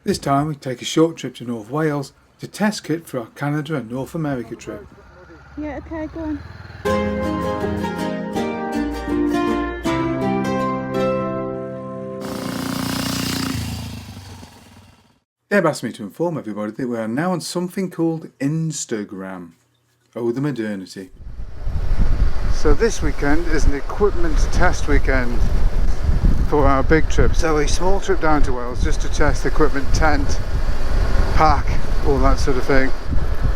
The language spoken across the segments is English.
This time we take a short trip to North Wales to test kit for our Canada and North America trip. Yeah, okay, go on. Deb asked me to inform everybody that we are now on something called Instagram. Oh, the modernity. So this weekend is an equipment test weekend for our big trip. So a small trip down to Wales just to test equipment, tent, pack, all that sort of thing.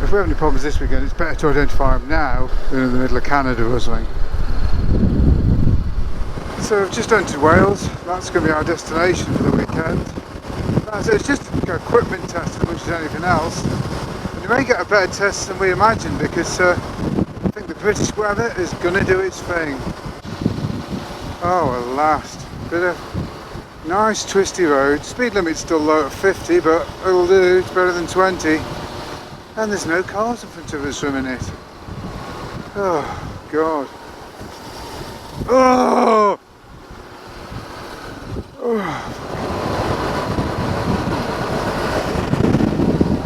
If we have any problems this weekend, it's better to identify them now than in the middle of Canada or something. So we've just entered Wales. That's going to be our destination for the weekend. So it's just an equipment test as much as anything else. And you may get a better test than we imagined because I think the British weather is going to do its thing. Oh, at last. Bit of nice twisty road. Speed limit's still low at 50, but it'll do. It's better than 20. And there's no cars in front of us for a minute. Oh, God. Oh! Oh!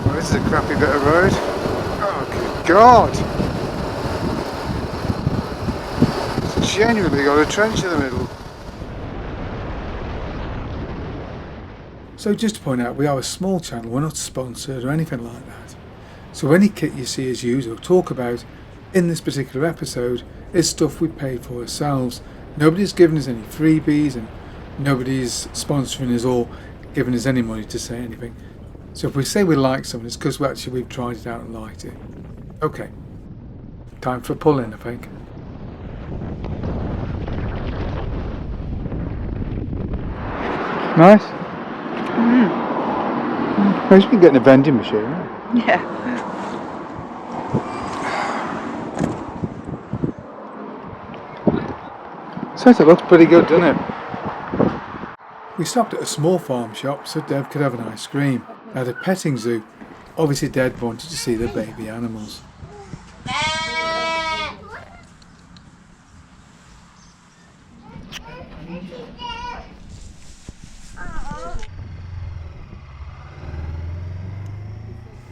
Oh, this is a crappy bit of road. Oh, good God! It's genuinely got a trench in the middle. So just to point out, we are a small channel, we're not sponsored or anything like that. So any kit you see us use or talk about in this particular episode is stuff we paid for ourselves. Nobody's given us any freebies and nobody's sponsoring us or giving us any money to say anything. So if we say we like something, it's because we've tried it out and liked it. Okay, time for a pull in, I think. Nice. I should be getting a vending machine. Yeah. So it looks pretty good, doesn't it? We stopped at a small farm shop so Deb could have an ice cream. At a petting zoo, obviously Deb wanted to see the baby animals.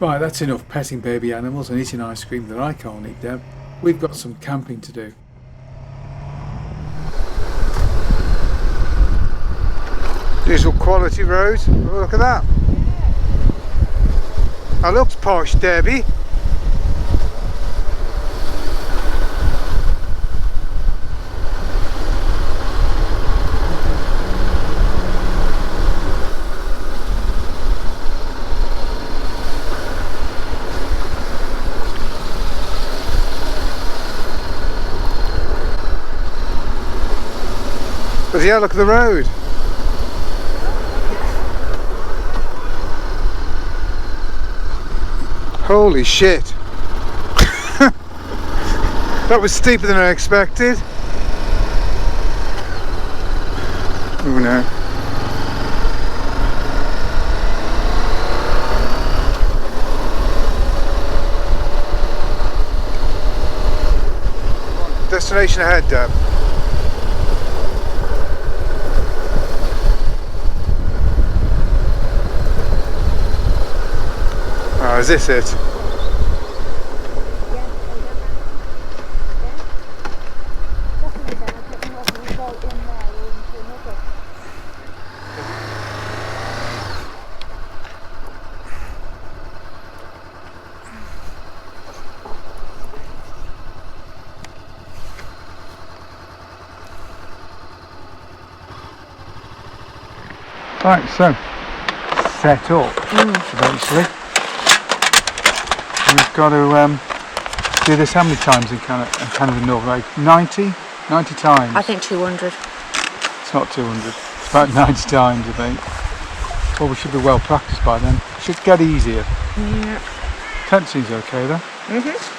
Right, that's enough petting baby animals and eating ice cream that I can't eat, Deb. We've got some camping to do. Usual quality road. Oh, look at that. That looks posh, Debbie. But yeah, look at the road. Holy shit. That was steeper than I expected. Oh no. Destination ahead, Deb. Oh, is this it? Right, so set up eventually. We've got to do this how many times in Canada North? Like 90 times? I think 200. It's not 200, it's about 90 times I think. Well, we should be well practiced by then. It should get easier. Yeah. Tent seems okay though.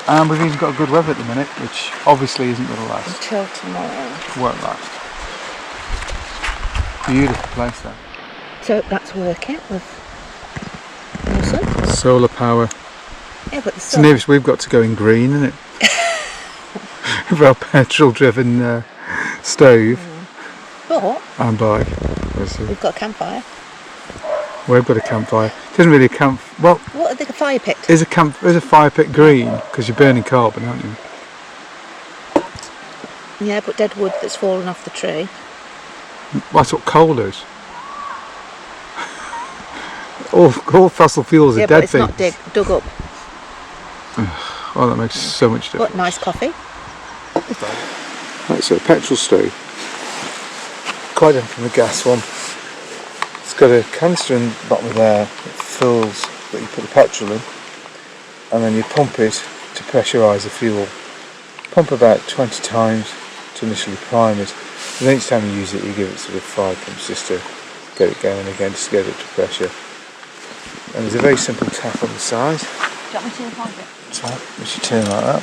And we've even got good weather at the minute, which obviously isn't going to last. Until tomorrow. Won't last. Beautiful place though. So that's working with awesome. Solar power. Yeah, but the It's sun. the nearest we've got to going green, isn't it? With our petrol-driven stove But and bike. we've got a campfire. We've got a campfire. It isn't really a camp. Well, What are the fire pit? is a fire pit green because you're burning carbon, aren't you? Yeah, but dead wood that's fallen off the tree. Well, that's what coal is. all fossil fuels are Yeah, dead but it's things. not dug up. Oh, that makes so much difference. But nice coffee. Right, so a petrol stove. Quite different from the gas one. It's got a canister in the bottom of there that fills, that you put the petrol in, and then you pump it to pressurise the fuel. Pump about 20 times to initially prime it, and then each time you use it you give it sort of 5 pumps just to get it going again, just to get it to pressure. And there's a very simple tap on the side. Do you want me to unplug it? So which you turn like that.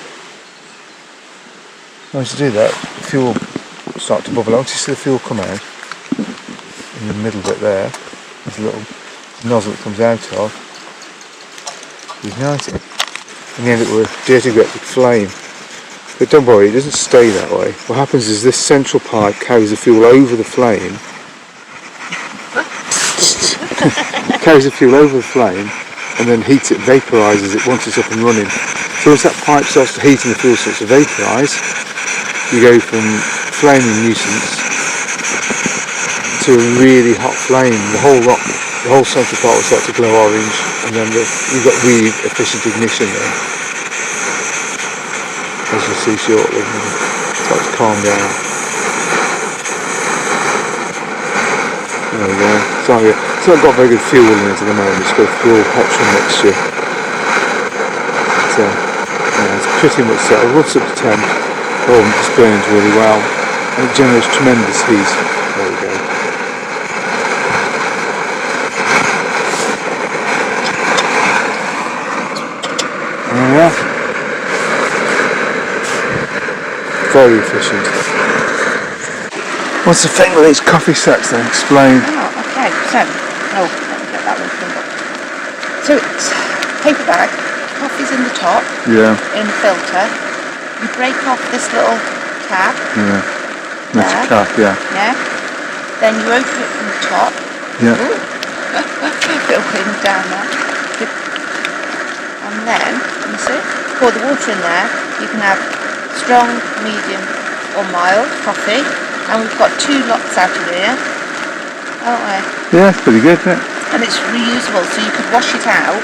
Once you do that, the fuel will start to bubble. Once you see the fuel come out, in the middle bit there, there's a little nozzle that comes out of. You ignite it, and you end up with a dirty great big flame. But don't worry, it doesn't stay that way. What happens is this central pipe carries the fuel over the flame. Carries the fuel over the flame, and then heats it, vaporises it once it's up and running. So once that pipe starts to heat and the fuel starts to vaporise, you go from flaming nuisance to a really hot flame. The whole central part will start to glow orange, and then you've got really efficient ignition there, as you'll see shortly. It starts to calm down. There we go. Sorry, it's not got very good fuel in it at the moment. It's got a fuel petrol mixture. So yeah, it's pretty much set. It runs up to temp. Oh, it just burns really well, and it generates tremendous heat. There we go. There we are. Very efficient. What's the thing with these coffee sets then? Explain. Oh, okay. So, let me get that one filled up. So it's paper bag, coffee's in the top, Yeah. in the filter. You break off this little tab, Yeah. That's a There. cap, yeah. yeah? Then you open it from the top. Yeah. Ooh. Little wind down there. And then, you see, pour the water in there. You can have strong, medium or mild coffee. And we've got 2 lots out of here, haven't we? Yeah, it's pretty good, isn't it? And it's reusable, so you could wash it out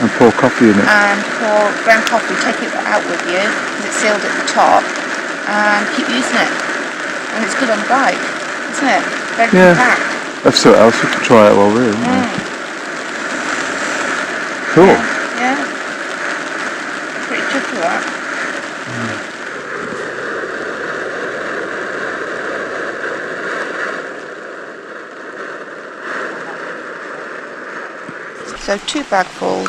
And pour coffee in it. and pour ground coffee, take it out with you, because it's sealed at the top, and keep using it. And it's good on the bike, isn't it? Very Yeah. compact. That's something else we could try out while we're here, isn't it? Cool. Yeah. Pretty tricky that. So 2 bagfuls,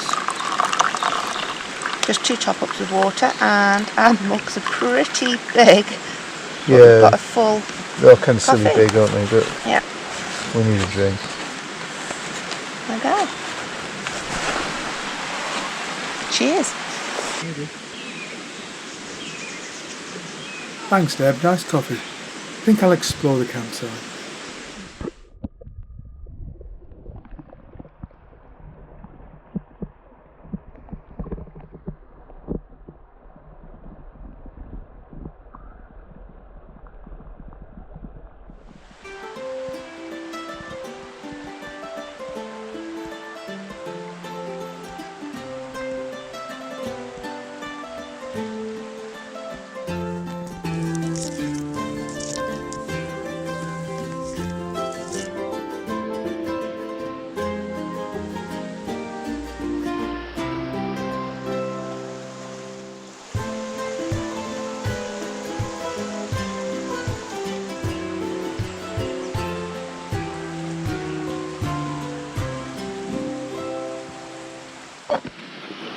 just 2 top-ups of water, and our mugs are pretty big. We've got a full, They're kind of silly coffee. big, aren't they? But yeah, we need a drink. there we go. Cheers. Thanks, Deb. Nice coffee. I think I'll explore the campsite.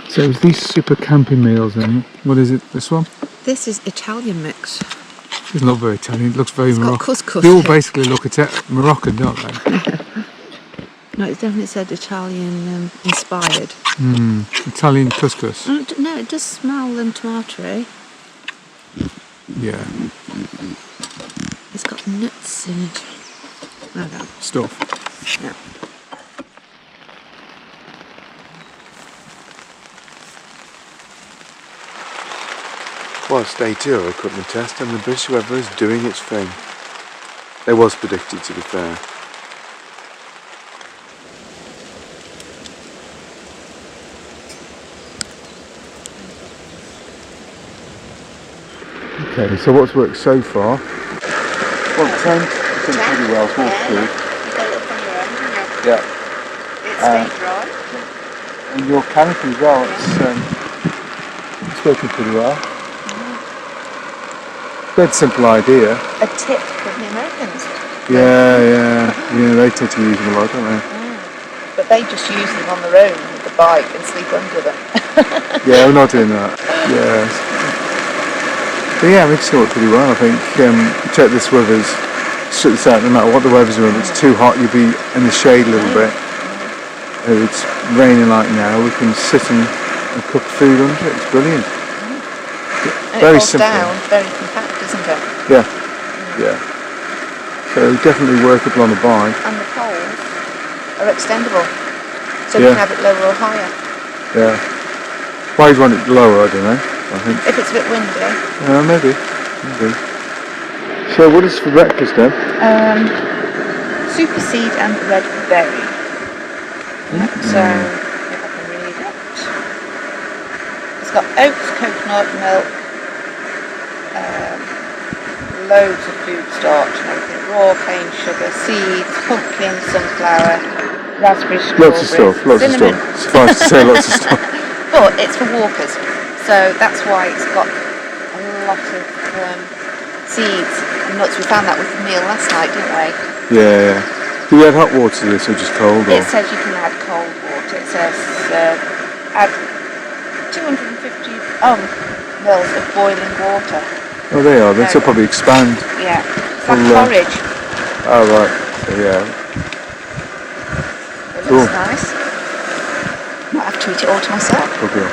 So it was these super camping meals, and what is it? This one? This is Italian mix. Doesn't look very Italian. It looks very It's got Moroccan. couscous They all in it. basically look Moroccan, don't they? No, it definitely said Italian inspired. Italian couscous. No, it does smell them tomatoey. Yeah, It's got nuts in it. I don't know. stuff. Yeah. was day 2 of equipment test and the British weather is doing its thing. It was predicted, to be fair. Okay, so what's worked so far? Well, it's done pretty well, it's waterproof. You got it up on your own, didn't you? Yeah. It stayed dry. And your canopy as well, it's working pretty well. Dead simple idea. A tip from the Americans. Yeah, they tend to use them a lot, don't they? But they just use them on their own with the bike and sleep under them. Yeah, we're not doing that. Yeah. But yeah, we can still work pretty well, I think. Check this weather's, strip this out, no matter what the weather's doing. If it's too hot, you'll be in the shade a little bit. If it's raining like now, we can sit and cook food under it. It's brilliant. And Very it falls simple. down, very compact, isn't it? Yeah. So definitely workable on the bike. And the poles are extendable, so you can have it lower or higher. Yeah. Why you want it lower, I don't know. I think. If it's a bit windy. Maybe. So what is for breakfast then? Super seed and red berry. So, if I can read it. It's got oats, coconut milk, loads of food starch and everything, raw cane sugar, seeds, pumpkin, sunflower, raspberry, Lots strawberry, of stuff. cinnamon. Suffice to say, lots of stuff. But it's for walkers, so that's why it's got a lot of seeds and nuts. We found that with the meal last night, didn't we? Yeah. Do you add hot water to this or just cold? It says you can add cold water. It says add 250 mils of boiling water. Oh, they are. Then so probably expand. Yeah, it's like porridge. Oh, right. So, yeah. It looks nice. Might have to eat it all to myself. Okay.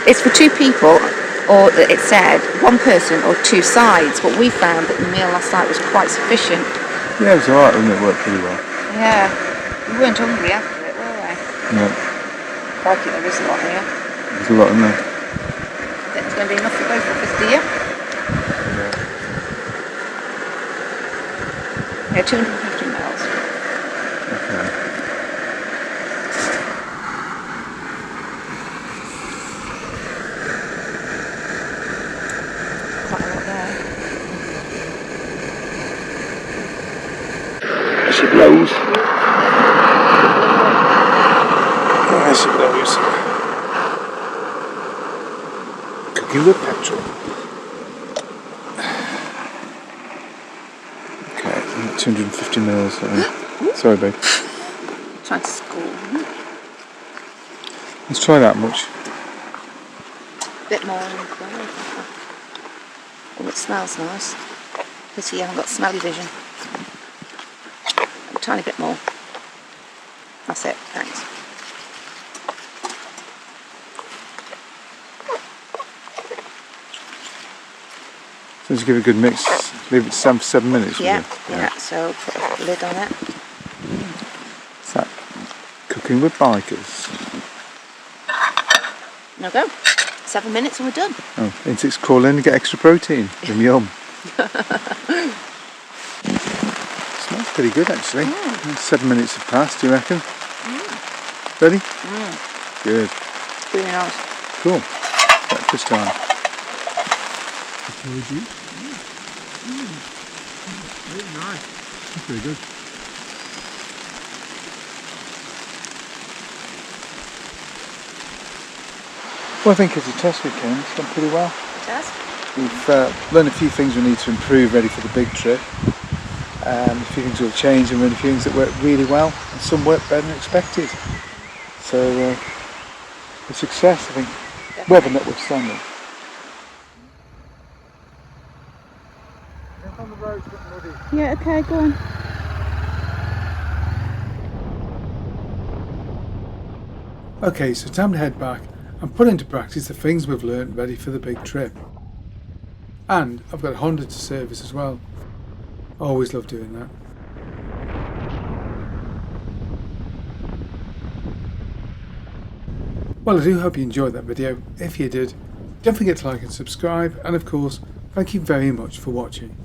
It's for 2 people, or it said 1 person or 2 sides, but we found that the meal last night was quite sufficient. Yeah, it was alright, wasn't it? It worked pretty well. Yeah, we weren't hungry after it, were we? No. Crikey, there is a lot here. There's a lot in there. I think it's going to be enough for both of us, do you? Yeah, 250 mils. Okay. Quite a lot there. As it blows. As it blows. Cooking with petrol. Okay, 250 mils. Sorry, babe. Trying to score. Let's try that much. A bit more. Oh, it smells nice. Pity you haven't got smelly vision. A tiny bit more. That's it, thanks. So just give it a good mix. Leave it to stand for 7 minutes. Yeah, so put a lid on it. Is that cooking with bikers? Now go. 7 minutes and we're done. Oh, insects call in to get extra protein. Yum. Smells pretty good actually. 7 minutes have passed, do you reckon? Ready? Good. Really nice. Cool. Breakfast time. Very nice. That's very good. Well, I think as a test weekend, it's gone pretty well. It does. We've learned a few things we need to improve ready for the big trip. A few things will change and learned a few things that worked really well and some worked better than expected. So a success, I think. Definitely. Weather notwithstanding. On the road's a bit muddy. Yeah, okay, go on. Okay, so time to head back and put into practice the things we've learnt ready for the big trip. And I've got a Honda to service as well. Always love doing that. Well, I do hope you enjoyed that video. If you did, Don't forget to like and subscribe, and of course, thank you very much for watching.